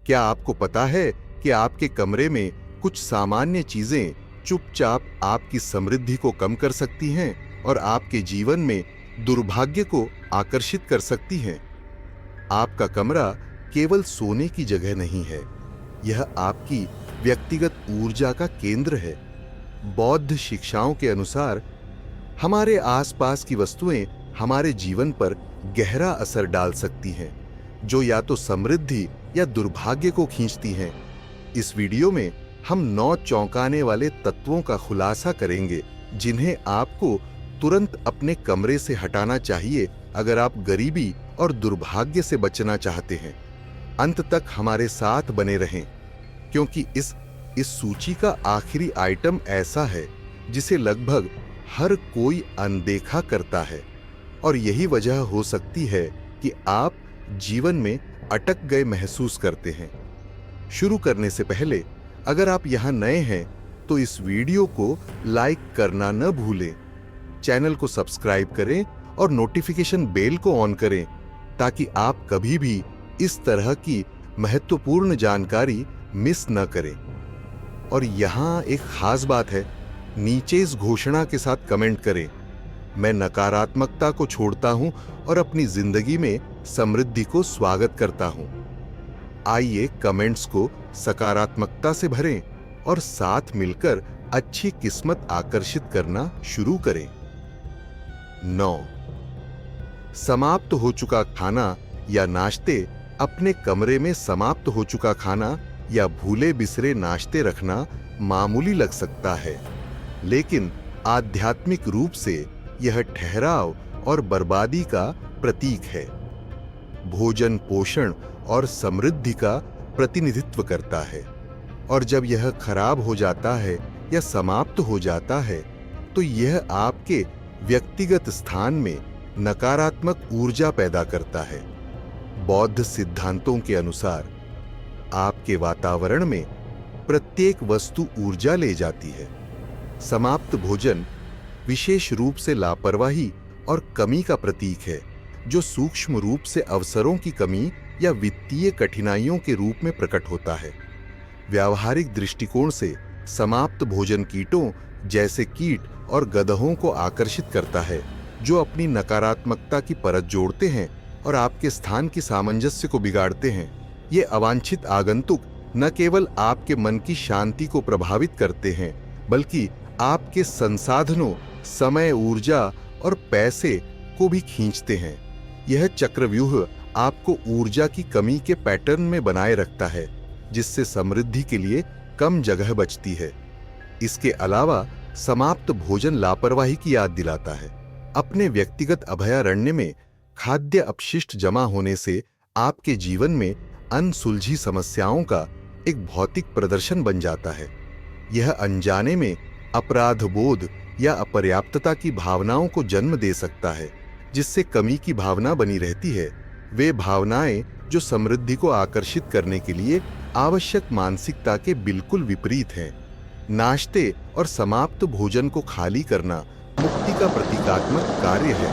क्या आपको पता है कि आपके कमरे में कुछ सामान्य चीजें चुपचाप आपकी समृद्धि को कम कर सकती हैं और आपके जीवन में दुर्भाग्य को आकर्षित कर सकती हैं? आपका कमरा केवल सोने की जगह नहीं है, यह आपकी व्यक्तिगत ऊर्जा का केंद्र है। बौद्ध शिक्षाओं के अनुसार हमारे आसपास की वस्तुएं हमारे जीवन पर गहरा असर डाल सकती हैं, जो या तो समृद्धि या दुर्भाग्य को खींचती हैं। इस वीडियो में हम 9 चौंकाने वाले तत्वों का खुलासा करेंगे, जिन्हें आपको तुरंत अपने कमरे से हटाना चाहिए अगर आप गरीबी और दुर्भाग्य से बचना चाहते हैं। अंत तक हमारे साथ बने रहें, क्योंकि इस सूची का आखिरी आइटम ऐसा है जिसे लगभग हर कोई अनदेखा करता है, और यही वजह हो सकती है कि आप जीवन में अटक गए महसूस करते हैं। शुरू करने से पहले अगर आप यहां नए हैं तो इस वीडियो को लाइक करना न भूलें, चैनल को सब्सक्राइब करें और नोटिफिकेशन बेल को ऑन करें, ताकि आप कभी भी इस तरह की महत्वपूर्ण जानकारी मिस न करें। और यहां एक खास बात है, नीचे इस घोषणा के साथ कमेंट करें, मैं नकारात्मकता को छोड़ता हूं और अपनी जिंदगी में समृद्धि को स्वागत करता हूं। आइए कमेंट्स को सकारात्मकता से भरें और साथ मिलकर अच्छी किस्मत आकर्षित करना शुरू करें। 9. समाप्त हो चुका खाना या नाश्ते। अपने कमरे में समाप्त हो चुका खाना या भूले बिसरे नाश्ते रखना मामूली लग सकता है, लेकिन आध्यात्मिक रूप से यह ठहराव और बर्बादी का प्रतीक है। भोजन पोषण और समृद्धि का प्रतिनिधित्व करता है, और जब यह खराब हो जाता है या समाप्त हो जाता है तो यह आपके व्यक्तिगत स्थान में नकारात्मक ऊर्जा पैदा करता है। बौद्ध सिद्धांतों के अनुसार आपके वातावरण में प्रत्येक वस्तु ऊर्जा ले जाती है। समाप्त भोजन विशेष रूप से लापरवाही और कमी का प्रतीक है, जो सूक्ष्म रूप से अवसरों की कमी या वित्तीय कठिनाइयों के रूप में प्रकट होता है। व्यावहारिक दृष्टिकोण से समाप्त भोजन कीटों जैसे कीट और गधों को आकर्षित करता है, जो अपनी नकारात्मकता की परत जोड़ते हैं और आपके स्थान की सामंजस्य को बिगाड़ते हैं। ये अवांछित आगंतुक न केवल आपके मन की शांति को प्रभावित करते हैं, बल्कि आपके संसाधनों, समय, ऊर्जा और पैसे को भी खींचते हैं। यह चक्रव्यूह आपको ऊर्जा की कमी के पैटर्न में बनाए रखता है, जिससे समृद्धि के लिए कम जगह बचती है। इसके अलावा समाप्त भोजन लापरवाही की याद दिलाता है। अपने व्यक्तिगत अभयारण्य में खाद्य अपशिष्ट जमा होने से आपके जीवन में अनसुलझी समस्याओं का एक भौतिक प्रदर्शन बन जाता है। यह अनजाने में अपराध बोध या अपर्याप्तता की भावनाओं को जन्म दे सकता है, जिससे कमी की भावना बनी रहती है। वे भावनाएं जो समृद्धि को आकर्षित करने के लिए आवश्यक मानसिकता के बिल्कुल विपरीत हैं। नाश्ते और समाप्त भोजन को खाली करना मुक्ति का प्रतीकात्मक कार्य है।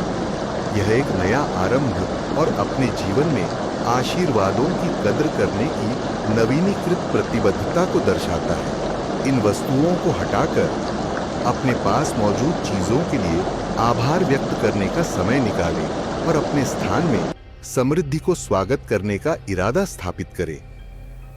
यह एक नया आरंभ और अपने जीवन में आशीर्वादों की कद्र करने की नवीनीकृत प्रतिबद्धता को दर्शाता है। इन वस्तुओं को हटाकर अपने पास मौजूद चीजों के लिए आभार व्यक्त करने का समय निकालें और अपने स्थान में समृद्धि को स्वागत करने का इरादा स्थापित करें।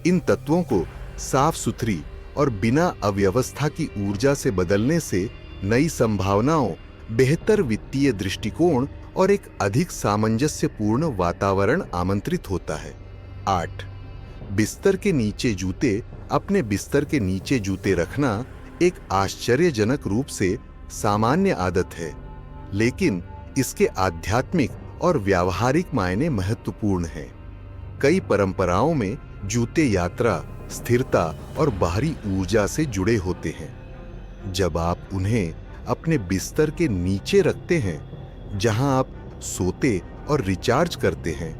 इन तत्वों को साफ सुथरी और बिना अव्यवस्था की ऊर्जा से बदलने से नई संभावनाओं, बेहतर वित्तीय दृष्टिकोण और एक अधिक सामंजस्यपूर्ण वातावरण आमंत्रित होता है। 8. बिस्तर के नीचे जूते। अपने बिस्तर के नीचे जूते रखना एक आश्चर्यजनक रूप से सामान्य आदत है, लेकिन इसके आध्यात्मिक और व्यावहारिक मायने महत्वपूर्ण हैं। कई परंपराओं में जूते यात्रा, स्थिरता और बाहरी ऊर्जा से जुड़े होते हैं। जब आप उन्हें अपने बिस्तर के नीचे रखते हैं, जहां आप सोते और रिचार्ज करते हैं,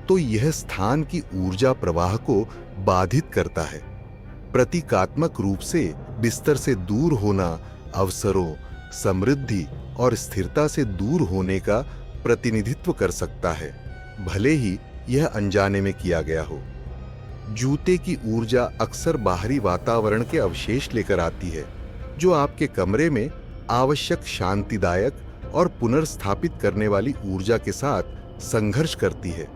तो यह स्थान की ऊर्जा प्रवाह को बाधित करता है। प्रतीकात्मक रूप से बिस्तर से दूर होना अवसरों, समृद्धि और स्थिरता से दूर होने का प्रतिनिधित्व कर सकता है, भले ही यह अनजाने में किया गया हो। जूते की ऊर्जा अक्सर बाहरी वातावरण के अवशेष लेकर आती है, जो आपके कमरे में आवश्यक शांतिदायक और पुनर्स्थापित करने वाली ऊर्जा के साथ संघर्ष करती है।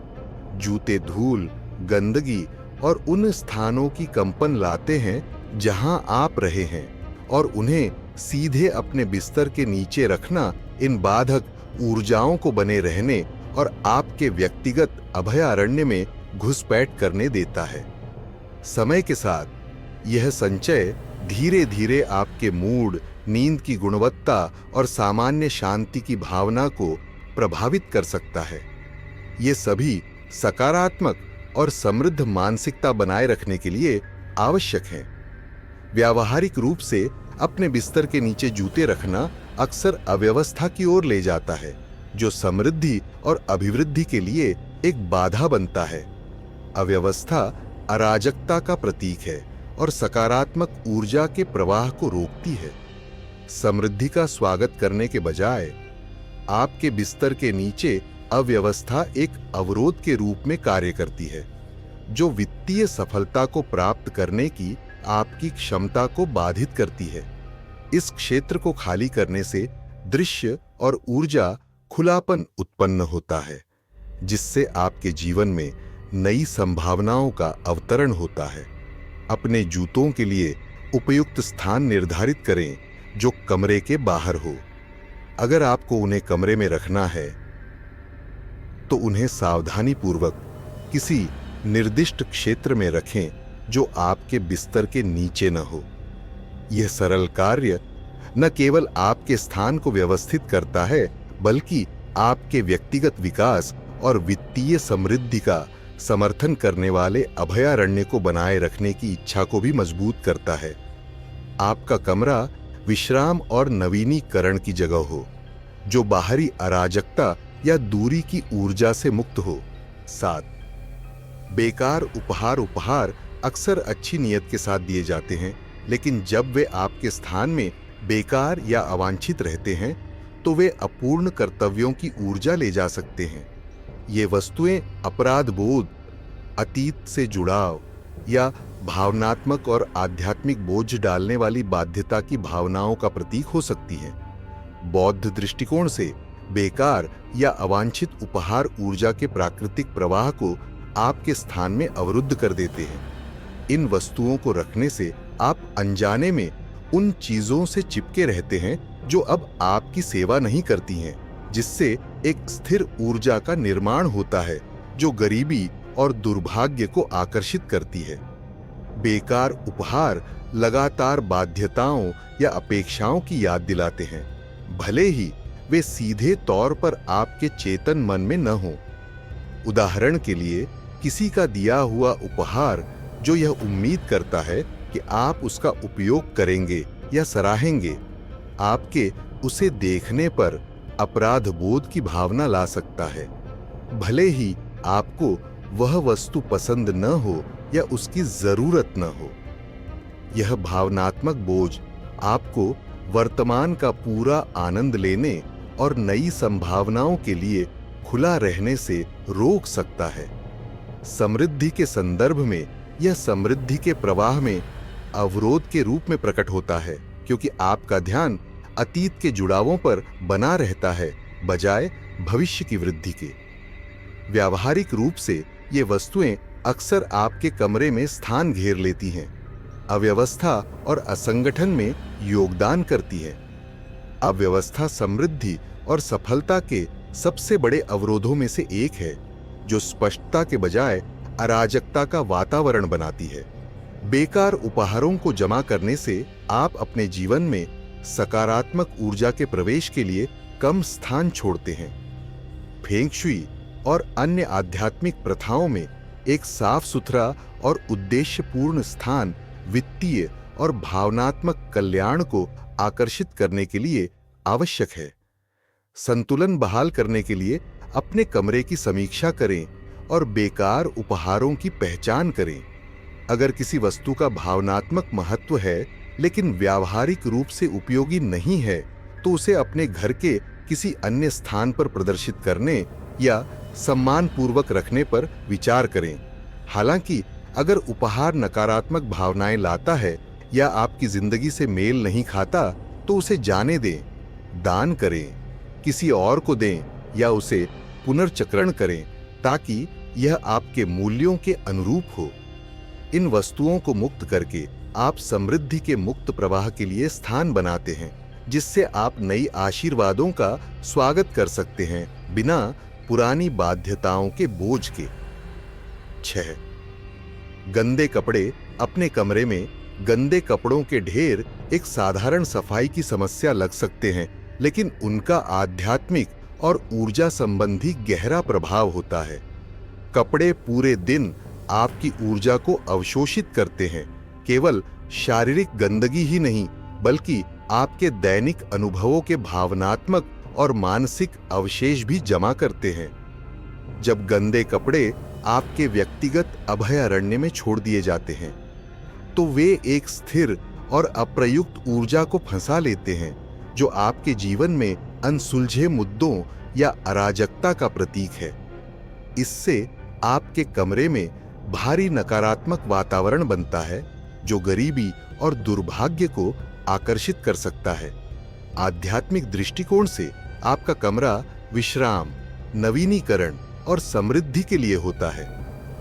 जूते धूल, गंदगी और उन स्थानों की कंपन लाते हैं जहां आप रहे हैं, और उन्हें सीधे अपने बिस्तर के नीचे रखना इन बाधक ऊर्जाओं को बने रहने और आपके व्यक्तिगत अभयारण्य में घुसपैठ करने देता है। समय के साथ यह संचय धीरे धीरे आपके मूड, नींद की गुणवत्ता और सामान्य शांति की भावना को प्रभावित कर सकता है। ये सभी सकारात्मक और समृद्ध मानसिकता बनाए रखने के लिए आवश्यक हैं। व्यावहारिक रूप से अपने बिस्तर के नीचे जूते रखना अक्सर अव्यवस्था की ओर ले जाता है, जो समृद्धि और अभिवृद्धि के लिए एक बाधा बनता है। अव्यवस्था अराजकता का प्रतीक है और सकारात्मक ऊर्जा के प्रवाह को रोकती है। समृद्धि का स्वागत करने के बजाय आपके बिस्तर के नीचे अव्यवस्था एक अवरोध के रूप में कार्य करती है, जो वित्तीय सफलता को प्राप्त करने की आपकी क्षमता को बाधित करती है। इस क्षेत्र को खाली करने से दृश्य और ऊर्जा खुलापन उत्पन्न होता है, जिससे आपके जीवन में नई संभावनाओं का अवतरण होता है। अपने जूतों के लिए उपयुक्त स्थान निर्धारित करें जो कमरे के बाहर हो। अगर आपको उन्हें कमरे में रखना है तो उन्हें सावधानीपूर्वक किसी निर्दिष्ट क्षेत्र में रखें जो आपके बिस्तर के नीचे न हो। यह सरल कार्य न केवल आपके स्थान को व्यवस्थित करता है, बल्कि आपके व्यक्तिगत विकास और वित्तीय समृद्धि का समर्थन करने वाले अभयारण्य को बनाए रखने की इच्छा को भी मजबूत करता है। आपका कमरा विश्राम और नवीनीकरण की जगह हो, जो बाहरी अराजकता या दूरी की ऊर्जा से मुक्त हो। 7. बेकार उपहार अक्सर अच्छी नीयत के साथ दिए जाते हैं, लेकिन जब वे आपके स्थान में बेकार या अवांछित रहते हैं तो वे अपूर्ण कर्तव्यों की ऊर्जा ले जा सकते हैं। ये वस्तुएं अपराध बोध, अतीत से जुड़ाव या भावनात्मक और आध्यात्मिक बोझ डालने वाली बाध्यता की भावनाओं का प्रतीक हो सकती हैं। बौद्ध दृष्टिकोण से बेकार या अवांछित उपहार ऊर्जा के प्राकृतिक प्रवाह को आपके स्थान में अवरुद्ध कर देते हैं। इन वस्तुओं को रखने से आप अनजाने में उन चीजों से चिपके रहते हैं जो अब आपकी सेवा नहीं करती हैं, जिससे एक स्थिर ऊर्जा का निर्माण होता है जो गरीबी और दुर्भाग्य को आकर्षित करती है। बेकार उपहार लगातार बाध्यताओं या अपेक्षाओं की याद दिलाते हैं, भले ही वे सीधे तौर पर आपके चेतन मन में न हो। उदाहरण के लिए, किसी का दिया हुआ उपहार जो यह उम्मीद करता है कि आप उसका उपयोग करेंगे या सराहेंगे, आपके उसे देखने पर अपराध बोध की भावना ला सकता है, भले ही आपको वह वस्तु पसंद न हो या उसकी जरूरत न हो। यह भावनात्मक बोझ आपको वर्तमान का पूरा आनंद लेने और नई संभावनाओं के लिए खुला रहने से रोक सकता है। समृद्धि के संदर्भ में यह समृद्धि के प्रवाह में अवरोध के रूप में प्रकट होता है, क्योंकि आपका ध्यान अतीत के जुड़ावों पर बना रहता है बजाय भविष्य की वृद्धि के। व्यावहारिक रूप से ये वस्तुएं अक्सर आपके कमरे में स्थान घेर लेती हैं, अव्यवस्था और असंगठन में योगदान करती है। अव्यवस्था समृद्धि और सफलता के सबसे बड़े अवरोधों में से एक है, जो स्पष्टता के बजाय अराजकता का वातावरण बनाती है। बेकार उपहारों को जमा करने से आप अपने जीवन में सकारात्मक ऊर्जा के प्रवेश के लिए कम स्थान छोड़ते हैं। फेंग शुई और अन्य आध्यात्मिक प्रथाओं में एक साफ सुथरा और उद्देश्यपूर्ण स्थान वित्तीय और भावनात्मक कल्याण को आकर्षित करने के लिए आवश्यक है। संतुलन बहाल करने के लिए अपने कमरे की समीक्षा करें और बेकार उपहारों की पहचान करें। अगर किसी वस्तु का भावनात्मक महत्व है लेकिन व्यावहारिक रूप से उपयोगी नहीं है, तो उसे अपने घर के किसी अन्य स्थान पर प्रदर्शित करने या सम्मानपूर्वक रखने पर विचार करें। हालांकि अगर उपहार नकारात्मक भावनाएं लाता है या आपकी जिंदगी से मेल नहीं खाता, तो उसे जाने दें, दान करें, किसी और को दें या उसे पुनर्चक्रण करें ताकि यह आपके मूल्यों के अनुरूप हो। इन वस्तुओं को मुक्त करके आप समृद्धि के मुक्त प्रवाह के लिए स्थान बनाते हैं, जिससे आप नई आशीर्वादों का स्वागत कर सकते हैं बिना पुरानी बाध्यताओं के बोझ के। 6. गंदे कपड़े। अपने कमरे में गंदे कपड़ों के ढेर एक साधारण सफाई की समस्या लग सकते हैं, लेकिन उनका आध्यात्मिक और ऊर्जा संबंधी गहरा प्रभाव होता है। कपड़े पूरे दिन आपकी ऊर्जा को अवशोषित करते हैं। केवल शारीरिक गंदगी ही नहीं, बल्कि आपके दैनिक अनुभवों के भावनात्मक और मानसिक अवशेष भी जमा करते हैं। जब गंदे कपड़े आपके व्यक्तिगत अभयारण्य में छोड़ दिए जाते हैं, तो वे एक स्थिर और अप्रयुक्त ऊर्जा को फंसा लेते हैं, जो आपके जीवन में अनसुलझे मुद्दों या अराजकता का प्रतीक है। इससे आपके कमरे में भारी नकारात्मक वातावरण बनता है, जो गरीबी और दुर्भाग्य को आकर्षित कर सकता है। आध्यात्मिक दृष्टिकोण से आपका कमरा विश्राम, नवीनीकरण और समृद्धि के लिए होता है।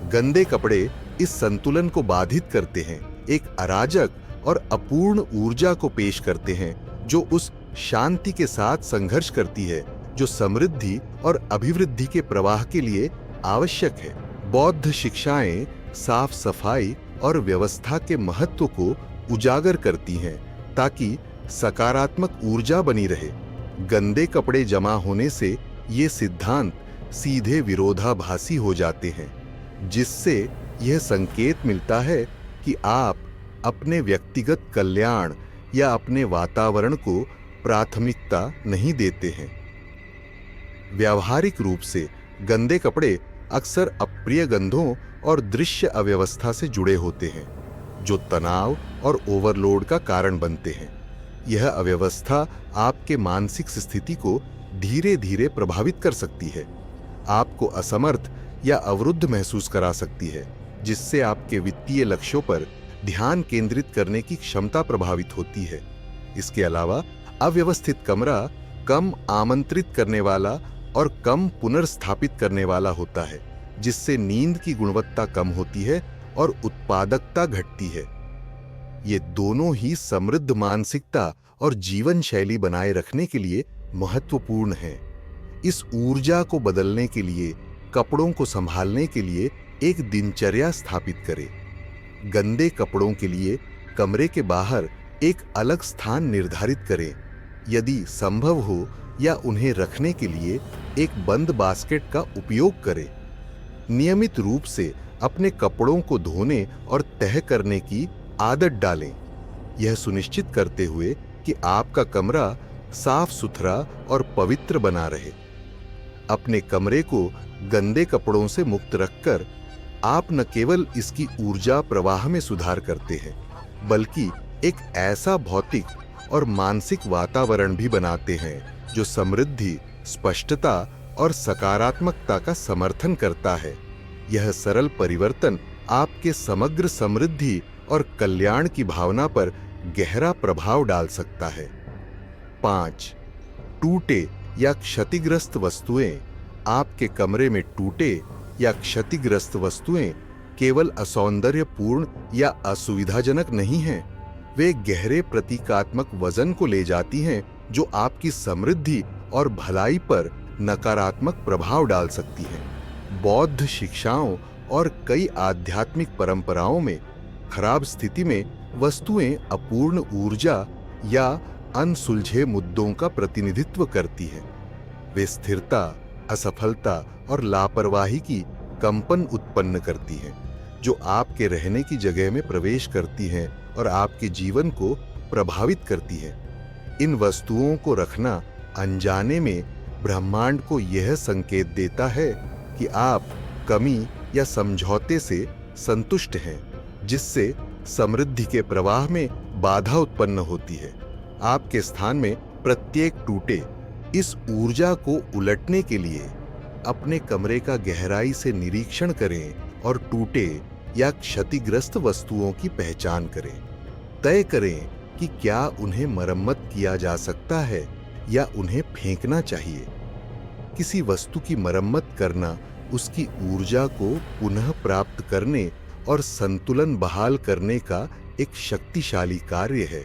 गंदे कपड़े इस संतुलन को बाधित करते हैं, एक अराजक और अपूर्ण ऊर्जा को पेश करते हैं, जो उस शांति के साथ संघर्ष करती है जो समृद्धि और अभिवृद्धि के प्रवाह के लिए आवश्यक है। बौद्ध शिक्षाएं साफ सफाई और व्यवस्था के महत्व को उजागर करती हैं, ताकि सकारात्मक ऊर्जा बनी रहे। गंदे कपड़े जमा होने से ये सिद्धांत सीधे विरोधाभासी हो जाते हैं, जिससे यह संकेत मिलता है कि आप अपने व्यक्तिगत कल्याण या अपने वातावरण को प्राथमिकता नहीं देते हैं। व्यावहारिक रूप से गंदे कपड़े अक्सर अप्रिय गंधों और दृश्य अव्यवस्था से जुड़े होते हैं, जो तनाव और ओवरलोड का कारण बनते हैं। यह अव्यवस्था आपके मानसिक स्थिति को धीरे धीरे प्रभावित कर सकती है, आपको असमर्थ या अवरुद्ध महसूस करा सकती है, जिससे आपके वित्तीय लक्ष्यों पर ध्यान केंद्रित करने की क्षमता प्रभावित होती है। इसके अलावा अव्यवस्थित कमरा कम आमंत्रित करने वाला और कम पुनर्स्थापित करने वाला होता है, जिससे नींद की गुणवत्ता कम होती है और उत्पादकता घटती है। ये दोनों ही समृद्ध मानसिकता और जीवन शैली बनाए रखने के लिए महत्वपूर्ण हैं। इस ऊर्जा को बदलने के लिए, कपड़ों को संभालने के लिए एक दिनचर्या स्थापित करें। गंदे कपड़ों के लिए कमरे के बाहर एक अलग स्थान निर्धारित करें, यदि संभव हो, या उन्हें रखने के लिए एक बंद बास्केट का उपयोग करें। नियमित रूप से अपने कपड़ों को धोने और तह करने की आदत डालें, यह सुनिश्चित करते हुए कि आपका कमरा साफ सुथरा और पवित्र बना रहे। अपने कमरे को गंदे कपड़ों से मुक्त रखकर आप न केवल इसकी ऊर्जा प्रवाह में सुधार करते हैं, बल्कि एक ऐसा भौतिक और मानसिक वातावरण भी बनाते हैं जो समृद्धि, स्पष्टता और सकारात्मकता का समर्थन करता है। यह सरल परिवर्तन आपके समग्र समृद्धि और कल्याण की भावना पर गहरा प्रभाव डाल सकता है। 5. टूटे या क्षतिग्रस्त वस्तुएं। आपके कमरे में टूटे या क्षतिग्रस्त वस्तुएं केवल असौंदर्यपूर्ण या असुविधाजनक नहीं हैं, वे गहरे प्रतीकात्मक वजन को ले जाती हैं जो आपकी समृद्धि और भलाई पर नकारात्मक प्रभाव डाल सकती हैं। बौद्ध शिक्षाओं और कई आध्यात्मिक परंपराओं में खराब स्थिति में वस्तुएं अपूर्ण ऊर्जा या अनसुलझे मुद्दों का प्रतिनिधित्व करती हैं। वे स्थिरता, असफलता और लापरवाही की कंपन उत्पन्न करती हैं, जो आपके रहने की जगह में प्रवेश करती हैं और आपके जीवन को प्रभावित करती हैं। इन वस्तुओं को रखना अनजाने में ब्रह्मांड को यह संकेत देता है कि आप कमी या समझौते से संतुष्ट हैं, जिससे समृद्धि के प्रवाह में बाधा उत्पन्न होती है। आपके स्थान में प्रत्येक टूटे इस ऊर्जा को उलटने के लिए अपने कमरे का गहराई से निरीक्षण करें और टूटे या क्षतिग्रस्त वस्तुओं की पहचान करें। तय करें कि क्या उन्हें मरम्मत किया जा सकता है या उन्हें फेंकना चाहिए। किसी वस्तु की मरम्मत करना उसकी ऊर्जा को पुनः प्राप्त करने और संतुलन बहाल करने का एक शक्तिशाली कार्य है,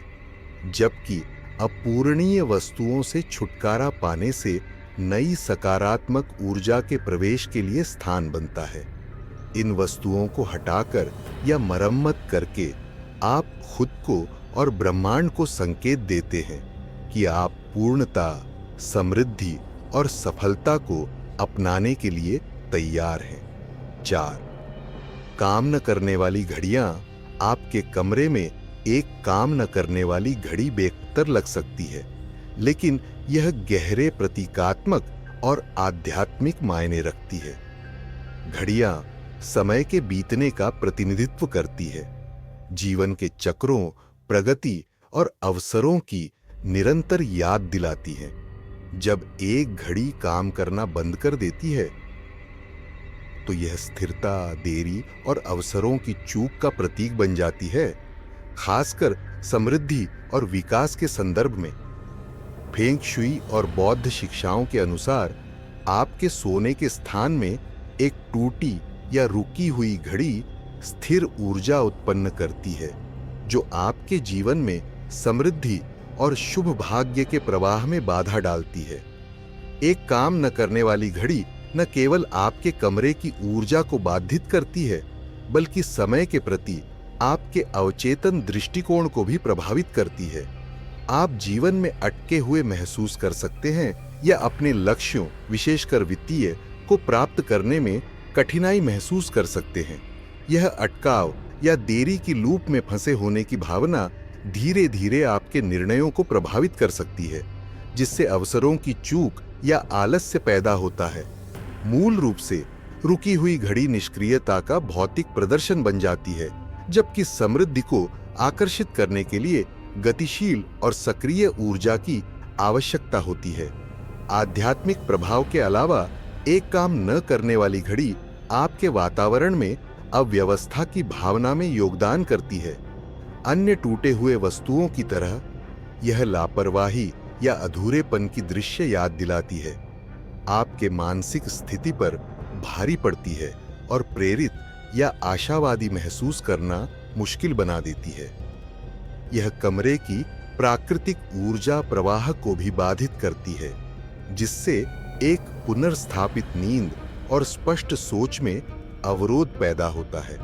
जबकि अपूरणीय वस्तुओं से छुटकारा पाने से नई सकारात्मक ऊर्जा के प्रवेश के लिए स्थान बनता है। इन वस्तुओं को हटाकर या मरम्मत करके आप खुद को और ब्रह्मांड को संकेत देते हैं कि आप पूर्णता, समृद्धि और सफलता को अपनाने के लिए तैयार हैं। 4. काम न करने वाली घड़ियां। आपके कमरे में एक काम न करने वाली घड़ी बेहतर लग सकती है, लेकिन यह गहरे प्रतीकात्मक और आध्यात्मिक मायने रखती है। घड़ियां समय के बीतने का प्रतिनिधित्व करती है, जीवन के चक्रों, प्रगति और अवसरों की निरंतर याद दिलाती हैं। जब एक घड़ी काम करना बंद कर देती है, तो यह स्थिरता, देरी और अवसरों की चूक का प्रतीक बन जाती है, खासकर समृद्धि और विकास के संदर्भ में। फेंग शुई और बौद्ध शिक्षाओं के अनुसार आपके सोने के स्थान में एक टूटी या रुकी हुई घड़ी स्थिर ऊर्जा उत्पन्न करती है, जो आपके जीवन में समृद्धि और शुभ भाग्य के प्रवाह में बाधा डालती है। एक काम न करने वाली घड़ी न केवल आपके कमरे की ऊर्जा को बाधित करती है, बल्कि समय के प्रति आपके अवचेतन दृष्टिकोण को भी प्रभावित करती है। आप जीवन में अटके हुए महसूस कर सकते हैं या अपने लक्ष्यों, विशेषकर वित्तीय, को प्राप्त करने में कठिनाई महसूस कर सकते हैं। यह अटकाव या देरी की लूप में फंसे होने की भावना धीरे धीरे आपके निर्णयों को प्रभावित कर सकती है, जिससे अवसरों की चूक या आलस्य पैदा होता है। मूल रूप से रुकी हुई घड़ी निष्क्रियता का भौतिक प्रदर्शन बन जाती है, जबकि समृद्धि को आकर्षित करने के लिए गतिशील और सक्रिय ऊर्जा की आवश्यकता होती है। आध्यात्मिक प्रभाव के अलावा एक काम न करने वाली घड़ी आपके वातावरण में अव्यवस्था की भावना में योगदान करती है। अन्य टूटे हुए वस्तुओं की तरह यह लापरवाही या अधूरेपन की दृश्य याद दिलाती है, आपके मानसिक स्थिति पर भारी पड़ती है और प्रेरित या आशावादी महसूस करना मुश्किल बना देती है। यह कमरे की प्राकृतिक ऊर्जा प्रवाह को भी बाधित करती है, जिससे एक पुनर्स्थापित नींद और स्पष्ट सोच में अवरोध पैदा होता है।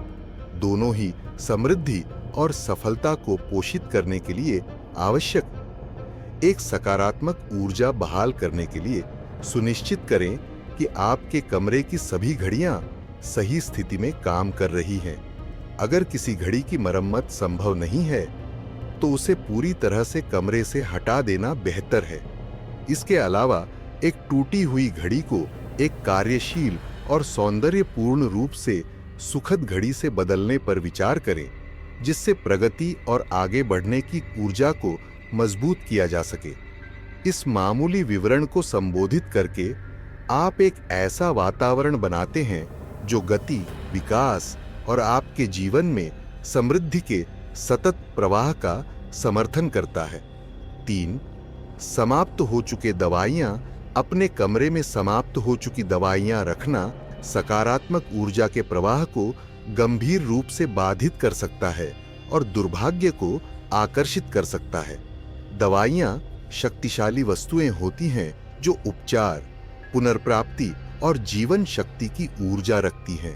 दोनों ही समृद्धि और सफलता को पोषित करने के लिए आवश्यक। एक सकारात्मक ऊर्जा बहाल करने के लिए सुनिश्चित करें कि आपके कमरे की सभी घड़ियां सही स्थिति में काम कर रही हैं। अगर किसी घड़ी की मरम्मत संभव नहीं है, तो उसे पूरी तरह से कमरे से हटा देना बेहतर है। इसके अलावा एक टूटी हुई घड़ी को एक कार्यशील और सौंदर्यपूर्ण रूप से सुखद घड़ी से बदलने पर विचार करें, जिससे प्रगति और आगे बढ़ने की ऊर्जा को मजबूत किया जा सके। इस मामूली विवरण को संबोधित करके आप एक ऐसा वातावरण बनाते हैं जो गति, विकास और आपके जीवन में समृद्धि के सतत प्रवाह का समर्थन करता है। 3. समाप्त हो चुके दवाइयां। अपने कमरे में समाप्त हो चुकी दवाइयां रखना सकारात्मक ऊर्जा के प्रवाह को गंभीर रूप से बाधित कर सकता है और दुर्भाग्य को आकर्षित कर सकता है। दवाइयां शक्तिशाली वस्तुएं होती हैं जो उपचार, पुनर्प्राप्ति और जीवन शक्ति की ऊर्जा रखती हैं।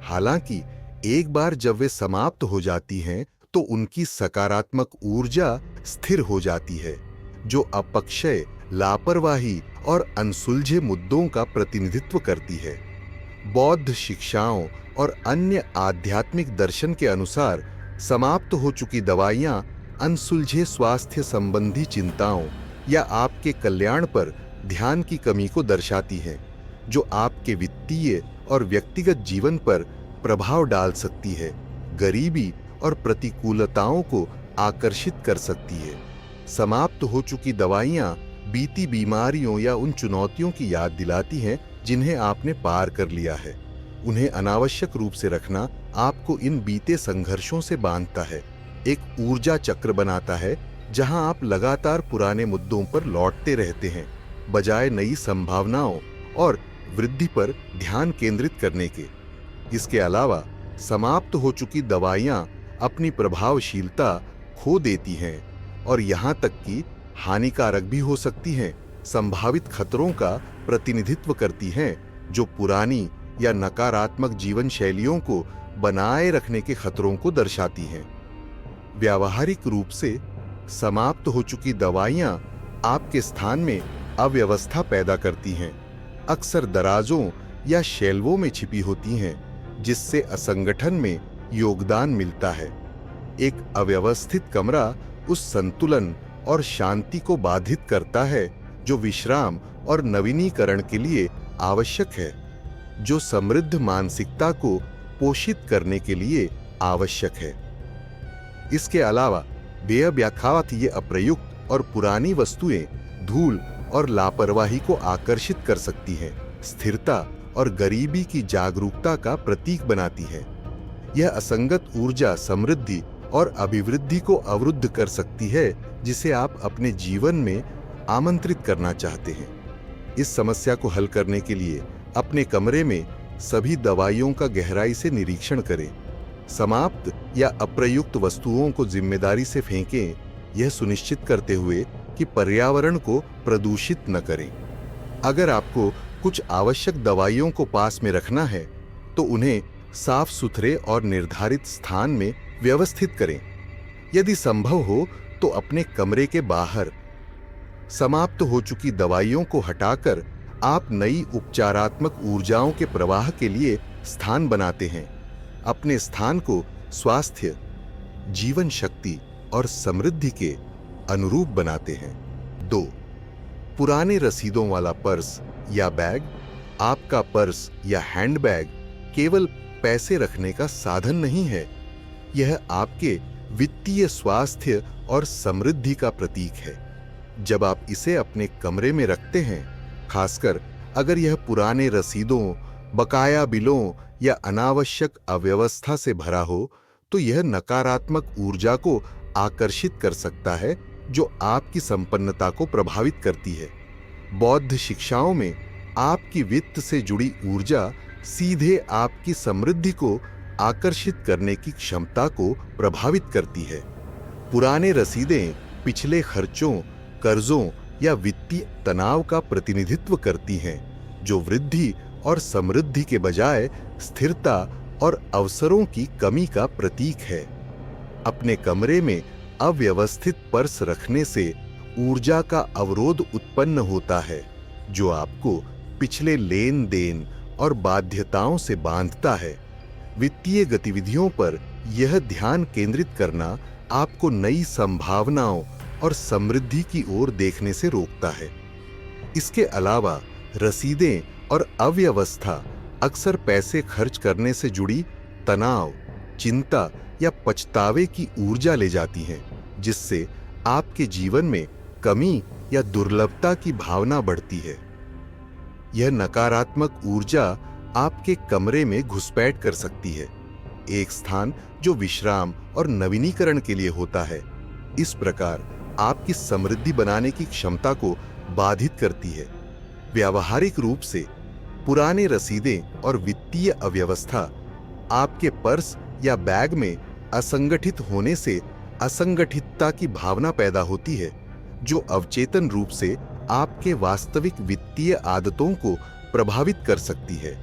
हालांकि एक बार जब वे समाप्त हो जाती हैं, तो उनकी सकारात्मक ऊर्जा स्थिर हो जाती है, जो अपक्षय, लापरवाही और अनसुलझे मुद्दों का प्रतिनिधित्व करती है। बौद्ध शिक्षाओं और अन्य आध्यात्मिक दर्शन के अनुसार समाप्त हो चुकी दवाइयां अनसुलझे स्वास्थ्य संबंधी चिंताओं या आपके कल्याण पर ध्यान की कमी को दर्शाती हैं, जो आपके वित्तीय और व्यक्तिगत जीवन पर प्रभाव डाल सकती है, गरीबी और प्रतिकूलताओं को आकर्षित कर सकती है। समाप्त हो चुकी दवाइयां बीती बीमारियों या उन चुनौतियों की याद दिलाती हैं जिन्हें आपने पार कर लिया है। उन्हें अनावश्यक रूप से रखना आपको इन बीते संघर्षों से बांधता है, एक ऊर्जा चक्र बनाता है जहां आप लगातार पुराने मुद्दों पर लौटते रहते हैं, बजाय नई संभावनाओं और वृद्धि पर ध्यान केंद्रित करने के। इसके अलावा समाप्त हो चुकी दवाइयां अपनी प्रभावशीलता खो देती हैं और यहां तक कि हानिकारक भी हो सकती हैं, संभावित खतरों का प्रतिनिधित्व करती हैं जो पुरानी या नकारात्मक जीवन शैलियों को बनाए रखने के खतरों को दर्शाती हैं। व्यावहारिक रूप से समाप्त हो चुकी दवाइयां आपके स्थान में अव्यवस्था पैदा करती हैं, अक्सर दराजों या शेल्वों में छिपी होती हैं, जिससे असंगठन में योगदान मिलता है। एक अव्यवस्थित कमरा उस संतुलन और शांति को बाधित करता है जो विश्राम और नवीनीकरण के लिए आवश्यक है, जो समृद्ध मानसिकता को पोषित करने के लिए आवश्यक है। इसके अलावा बेव्याख्यात अप्रयुक्त और पुरानी वस्तुएं धूल और लापरवाही को आकर्षित कर सकती हैं, स्थिरता और गरीबी की जागरूकता का प्रतीक बनाती है। यह असंगत ऊर्जा समृद्धि और अभिवृद्धि को अवरुद्ध कर सकती है, जिसे आप अपने जीवन में आमंत्रित करना चाहते हैं। इस समस्या को हल करने के लिए अपने कमरे में सभी दवाइयों का गहराई से निरीक्षण करें। समाप्त या अप्रयुक्त वस्तुओं को जिम्मेदारी से फेंकें, यह सुनिश्चित करते हुए कि पर्यावरण को प्रदूषित न करें। अगर आपको कुछ आवश्यक दवाइयों को पास में रखना है, तो उन्हें साफ सुथरे और निर्धारित स्थान में व्यवस्थित करें। यदि संभव हो तो अपने कमरे के बाहर। समाप्त हो चुकी दवाइयों को हटाकर आप नई उपचारात्मक ऊर्जाओं के प्रवाह के लिए स्थान बनाते हैं, अपने स्थान को स्वास्थ्य, जीवन शक्ति और समृद्धि के अनुरूप बनाते हैं। 2. पुराने रसीदों वाला पर्स या बैग। आपका पर्स या हैंडबैग केवल पैसे रखने का साधन नहीं है, यह आपके वित्तीय स्वास्थ्य और समृद्धि का प्रतीक है। जब आप इसे अपने कमरे में रखते हैं, खासकर अगर यह पुराने रसीदों, बकाया बिलों या अनावश्यक अव्यवस्था से भरा हो, तो यह नकारात्मक ऊर्जा को आकर्षित कर सकता है जो आपकी संपन्नता को प्रभावित करती है। बौद्ध शिक्षाओं में आपकी वित्त से जुड़ी ऊर्जा सीधे आपकी समृद्धि को आकर्षित करने की क्षमता को प्रभावित करती है। पुराने रसीदें पिछले खर्चों, कर्जों या वित्तीय तनाव का प्रतिनिधित्व करती हैं, जो वृद्धि और समृद्धि के बजाय स्थिरता और अवसरों की कमी का प्रतीक है। अपने कमरे में अव्यवस्थित पर्स रखने से ऊर्जा का अवरोध उत्पन्न होता है, जो आपको पिछले लेन देन और बाध्यताओं से बांधता है। वित्तीय गतिविधियों पर यह ध्यान केंद्रित करना आपको नई संभावनाओं और समृद्धि की ओर देखने से रोकता है। इसके अलावा रसीदें और अव्यवस्था अक्सर पैसे खर्च करने से जुड़ी तनाव, चिंता या पछतावे की ऊर्जा ले जाती हैं, जिससे आपके जीवन में कमी या दुर्लभता की भावना बढ़ती है। यह नकारात्मक ऊर्जा आपके कमरे में घुसपैठ कर सकती है, एक स्थान जो विश्राम और नवीनीकरण के लिए होता है। इस प्रकार आपकी समृद्धि बनाने की क्षमता को बाधित करती है। व्यावहारिक रूप से पुराने रसीदें और वित्तीय अव्यवस्था आपके पर्स या बैग में असंगठित होने से असंगठितता की भावना पैदा होती है, जो अवचेतन रूप से आपके वास्तविक वित्तीय आदतों को प्रभावित कर सकती है।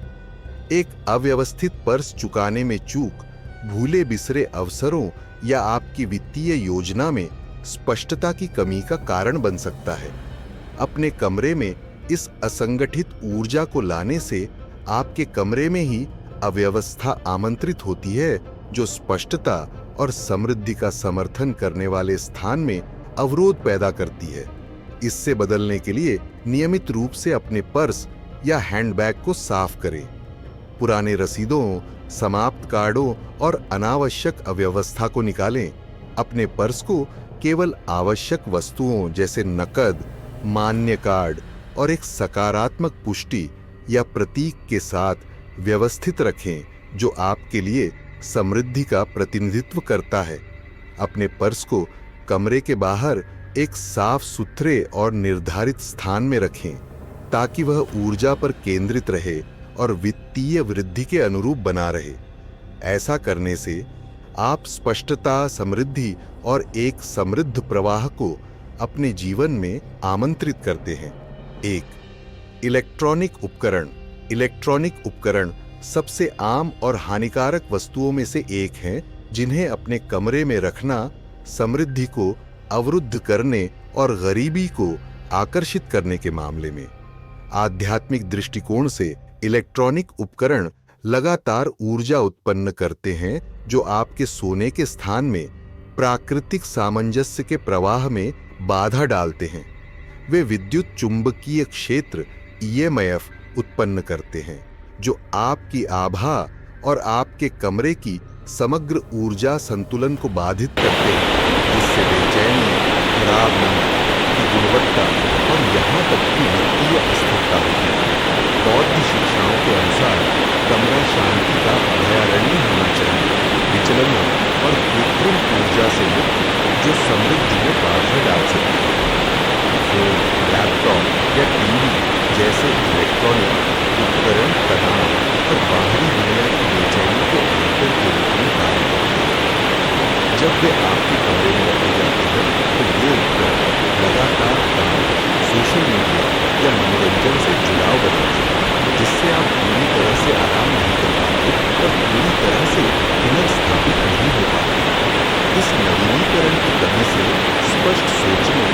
एक अव्यवस्थित पर्स चुकाने में चूक, भूले बिसरे अवसरों या आपकी वित्तीय योजना में स्पष्टता की कमी का कारण बन सकता है। अपने कमरे में इस असंगठित ऊर्जा को लाने से आपके कमरे में ही अव्यवस्था आमंत्रित होती है, जो स्पष्टता और समृद्धि का समर्थन करने वाले स्थान में अवरोध पैदा करती है। इससे बदलने के लिए नियमित रूप से अपने पर्स या हैंडबैग को साफ करें। पुराने रसीदों, समाप्त कार्डों और अनावश्यक अव्यवस्था को निकालें। अपने पर्स को केवल आवश्यक वस्तुओं जैसे नकद, मान्य कार्ड और एक सकारात्मक पुष्टि या प्रतीक के साथ व्यवस्थित रखें, जो आपके लिए समृद्धि का प्रतिनिधित्व करता है। अपने पर्स को कमरे के बाहर एक साफ सुथरे और निर्धारित स्थान में रखें ताकि वह ऊर्जा पर केंद्रित रहे और वित्तीय वृद्धि के अनुरूप बना रहे। ऐसा करने से आप स्पष्टता, समृद्धि और एक समृद्ध प्रवाह को अपने जीवन में आमंत्रित करते हैं। 1. इलेक्ट्रॉनिक उपकरण। इलेक्ट्रॉनिक उपकरण सबसे आम और हानिकारक वस्तुओं में से एक हैं जिन्हें अपने कमरे में रखना समृद्धि को अवरुद्ध करने और गरीबी को आकर्षित करने के मामले में। आध्यात्मिक दृष्टिकोण से इलेक्ट्रॉनिक उपकरण लगातार ऊर्जा उत्पन्न करते हैं जो आपके सोने के स्थान में प्राकृतिक सामंजस्य के प्रवाह में बाधा डालते हैं। वे विद्युत चुंबकीय क्षेत्र EMF उत्पन्न करते हैं जो आपकी आभा और आपके कमरे की समग्र ऊर्जा संतुलन को बाधित करते हैं, जिससे बेचैनी, खराब नींद की गुणवत्ता और यहाँ तक कि वित्तीय अस्थिरता होती है। बौद्ध शिक्षाओं के अनुसार कमरा शांति का अभयारण्य होना चाहिए, विचलनों और कृत्रिम ऊर्जा से मुक्त जो समृद्धि में बाधा डाल सकती है। फोन, लैपटॉप या टीवी जैसे इलेक्ट्रॉनिक उपकरण तनाव और बाहरी दुनिया की बेचैनी के अंतर के रूप में कार्य करते हैं। जब वे आपके कमरे में रखे जाते हैं तो ये उपकरण लगातार काम, सोशल मीडिया या मनोरंजन से जुड़ाव बनाते हैं, जिससे आप पूरी तरह से आराम नहीं कर पाते और पूरी तरह से पुनर्स्थापित नहीं हो पाते। इस नवीनीकरण की कमी से स्पष्ट सोचने,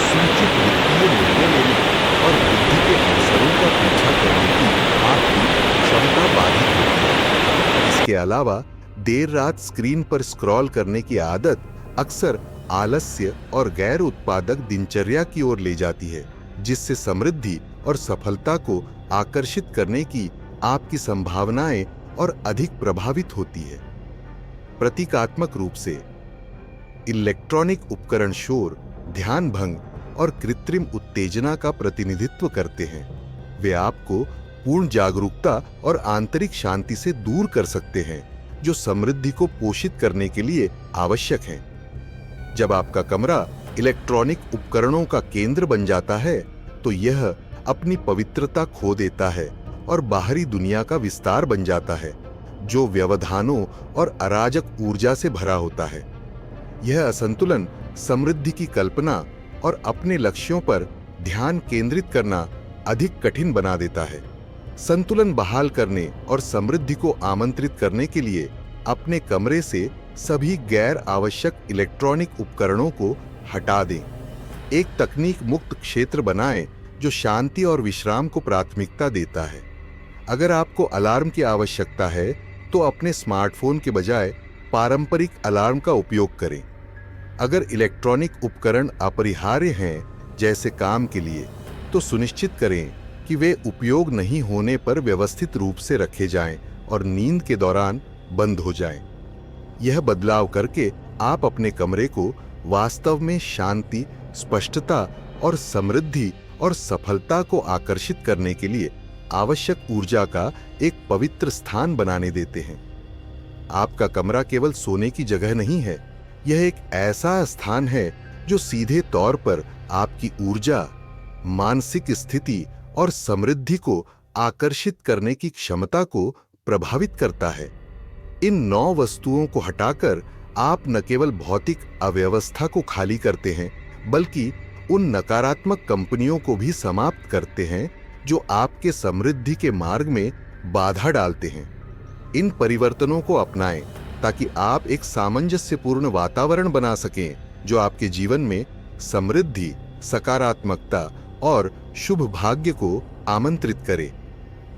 सूचित वित्तीय निर्णय लेने और वृद्धि के अवसरों का पीछा करने की आपकी क्षमता बाधित होती है। इसके अलावा देर रात स्क्रीन पर स्क्रॉल करने की आदत अक्सर आलस्य और गैर उत्पादक दिनचर्या की ओर ले जाती है, जिससे समृद्धि और सफलता को आकर्षित करने की आपकी संभावनाएं और अधिक प्रभावित होती है। प्रतीकात्मक रूप से इलेक्ट्रॉनिक उपकरण शोर, ध्यान भंग और कृत्रिम उत्तेजना का प्रतिनिधित्व करते हैं। वे आपको पूर्ण जागरूकता और आंतरिक शांति से दूर कर सकते हैं, जो समृद्धि को पोषित करने के लिए आवश्यक हैं। जब आपका कमरा इलेक्ट्रॉनिक उपकरणों का केंद्र बन जाता है, तो यह अपनी पवित्रता खो देता है और बाहरी दुनिया का विस्तार बन जाता है, जो व्यवधानों और अराजक ऊर्जा से भरा होता है। यह असंतुलन समृद्धि की कल्पना और अपने लक्ष्यों पर ध्यान केंद्रित करना अधिक कठिन बना देता है। संतुलन बहाल करने और समृद्धि को आमंत्रित करने के लिए अपने कमरे से सभी गैर आवश्यक इलेक्ट्रॉनिक उपकरणों को हटा दें। एक तकनीक मुक्त क्षेत्र बनाएं जो शांति और विश्राम को प्राथमिकता देता है। अगर आपको अलार्म की आवश्यकता है, तो अपने स्मार्टफोन के बजाय पारंपरिक अलार्म का उपयोग करें। अगर इलेक्ट्रॉनिक उपकरण अपरिहार्य हैं, जैसे काम के लिए, तो सुनिश्चित करें कि वे उपयोग नहीं होने पर व्यवस्थित रूप से रखे जाएं और नींद के दौरान बंद हो जाएं। यह बदलाव करके आप अपने कमरे को वास्तव में शांति, स्पष्टता और समृद्धि और सफलता को आकर्षित करने के लिए आवश्यक ऊर्जा का एक पवित्र स्थान बनाने देते हैं। आपका कमरा केवल सोने की जगह नहीं है, यह एक ऐसा स्थान है जो सीधे तौर पर आपकी ऊर्जा, मानसिक स्थिति और समृद्धि को आकर्षित करने की क्षमता को प्रभावित करता है। इन 9 वस्तुओं को हटाकर आप न केवल भौतिक अव्यवस्था को खाली करते हैं, बल्कि उन नकारात्मक कंपनियों को भी समाप्त करते हैं जो आपके समृद्धि के मार्ग में बाधा डालते हैं। इन परिवर्तनों को अपनाएं ताकि आप एक सामंजस्यपूर्ण वातावरण बना सकें जो आपके जीवन में समृद्धि, सकारात्मकता और शुभ भाग्य को आमंत्रित करे।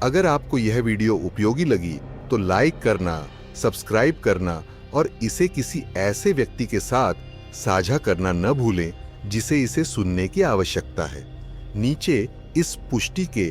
अगर आपको यह वीडियो उपयोगी लगी तो लाइक करना, सब्सक्राइब करना और इसे किसी ऐसे व्यक्ति के साथ साझा करना न भूलें जिसे इसे सुनने की आवश्यकता है। नीचे इस पुष्टि के